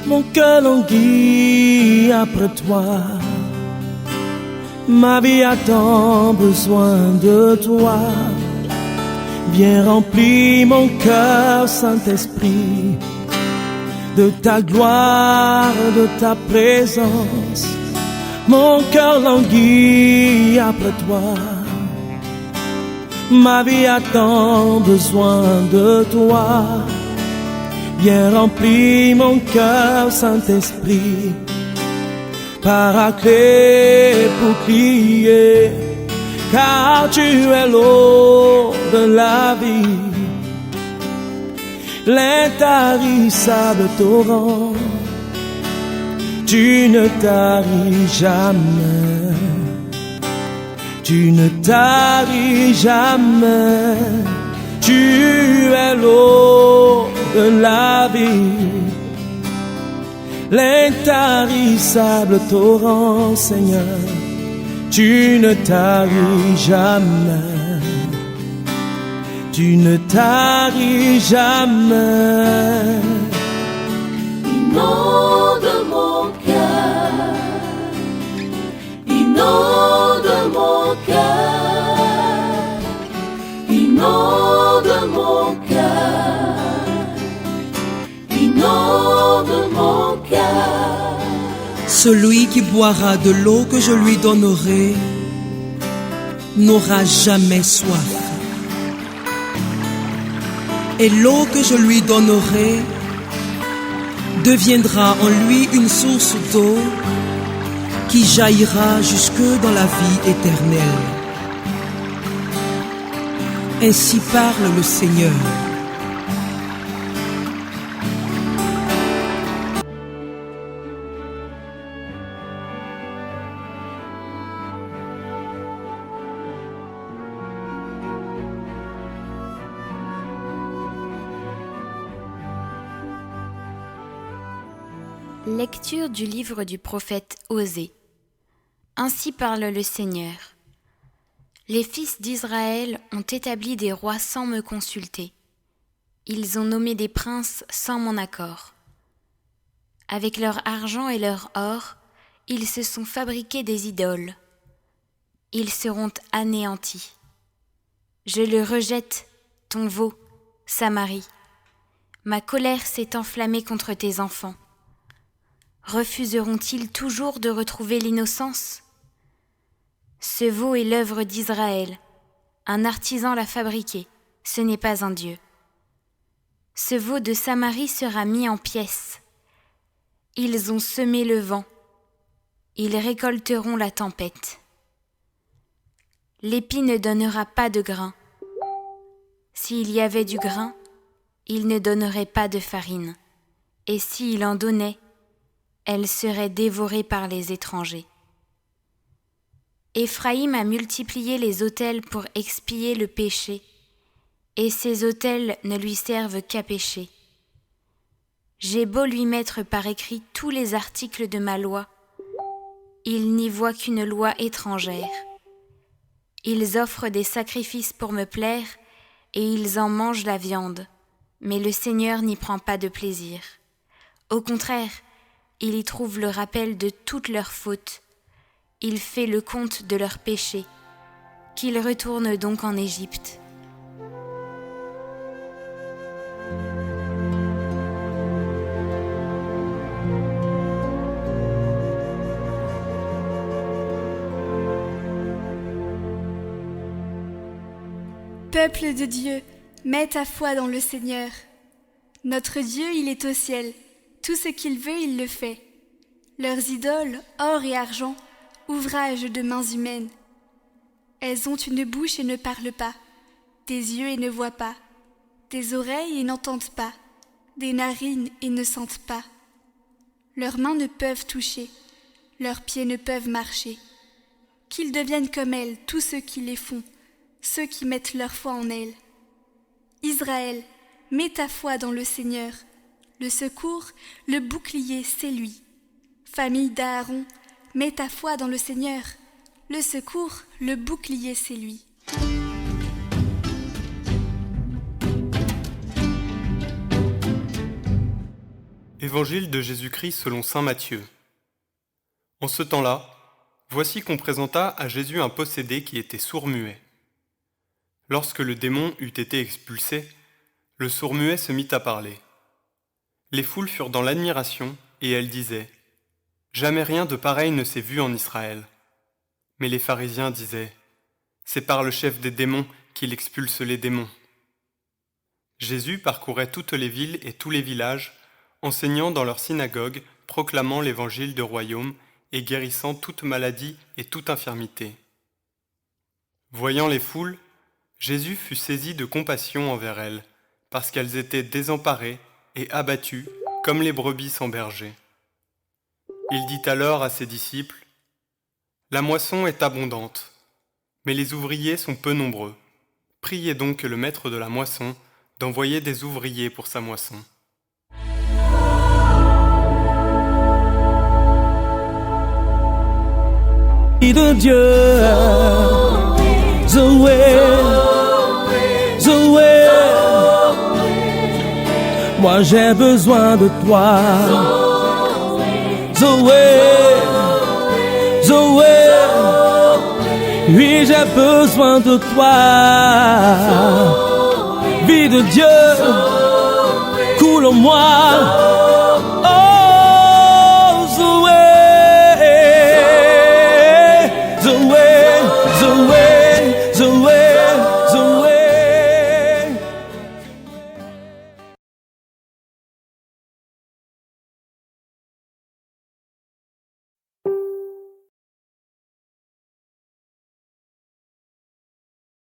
Mon cœur languit après toi. Ma vie a tant besoin de toi. Viens remplir mon cœur, Saint-Esprit, de ta gloire, de ta présence. Mon cœur languit après toi. Ma vie a tant besoin de toi. Viens remplir mon cœur, Saint-Esprit, Paraclet, bouclier, car tu es l'eau de la vie, l'intarissable torrent. Tu ne taris jamais, tu ne taris jamais. Tu es l'eau de la vie, l'intarissable torrent, Seigneur. Tu ne taris jamais, tu ne taris jamais. Inonde mon cœur, inonde mon cœur, inonde mon cœur, inonde mon cœur. Celui qui boira de l'eau que je lui donnerai n'aura jamais soif. Et l'eau que je lui donnerai deviendra en lui une source d'eau qui jaillira jusque dans la vie éternelle. Ainsi parle le Seigneur. Lecture du livre du prophète Osée. Ainsi parle le Seigneur. Les fils d'Israël ont établi des rois sans me consulter. Ils ont nommé des princes sans mon accord. Avec leur argent et leur or, ils se sont fabriqués des idoles. Ils seront anéantis. Je le rejette, ton veau, Samarie. Ma colère s'est enflammée contre tes enfants. Refuseront-ils toujours de retrouver l'innocence ? Ce veau est l'œuvre d'Israël. Un artisan l'a fabriqué, ce n'est pas un Dieu. Ce veau de Samarie sera mis en pièces. Ils ont semé le vent. Ils récolteront la tempête. L'épi ne donnera pas de grain. S'il y avait du grain, il ne donnerait pas de farine. Et s'il en donnait, elle serait dévorée par les étrangers. Éphraïm a multiplié les autels pour expier le péché, et ces autels ne lui servent qu'à pécher. J'ai beau lui mettre par écrit tous les articles de ma loi, il n'y voit qu'une loi étrangère. Ils offrent des sacrifices pour me plaire, et ils en mangent la viande, mais le Seigneur n'y prend pas de plaisir. Au contraire, il y trouve le rappel de toutes leurs fautes. Il fait le compte de leurs péchés. Qu'ils retournent donc en Égypte. Peuple de Dieu, mets ta foi dans le Seigneur. Notre Dieu, il est au ciel. Tout ce qu'il veut, il le fait. Leurs idoles, or et argent, ouvrage de mains humaines. Elles ont une bouche et ne parlent pas, des yeux et ne voient pas, des oreilles et n'entendent pas, des narines et ne sentent pas. Leurs mains ne peuvent toucher, leurs pieds ne peuvent marcher. Qu'ils deviennent comme elles, tous ceux qui les font, ceux qui mettent leur foi en elles. Israël, mets ta foi dans le Seigneur. Le secours, le bouclier, c'est lui. Famille d'Aaron, mets ta foi dans le Seigneur. Le secours, le bouclier, c'est lui. Évangile de Jésus-Christ selon saint Matthieu. En ce temps-là, voici qu'on présenta à Jésus un possédé qui était sourd-muet. Lorsque le démon eut été expulsé, le sourd-muet se mit à parler. Les foules furent dans l'admiration et elles disaient « Jamais rien de pareil ne s'est vu en Israël. » Mais les pharisiens disaient « C'est par le chef des démons qu'il expulse les démons. » Jésus parcourait toutes les villes et tous les villages, enseignant dans leurs synagogues, proclamant l'évangile du royaume et guérissant toute maladie et toute infirmité. Voyant les foules, Jésus fut saisi de compassion envers elles, parce qu'elles étaient désemparées et abattues comme les brebis sans berger. Il dit alors à ses disciples : « La moisson est abondante, mais les ouvriers sont peu nombreux. Priez donc le maître de la moisson d'envoyer des ouvriers pour sa moisson. » De Dieu, Zoé, Zoé, moi j'ai besoin de toi, Zoé, Zoé, oui j'ai besoin de toi, vie de Dieu, coule en moi.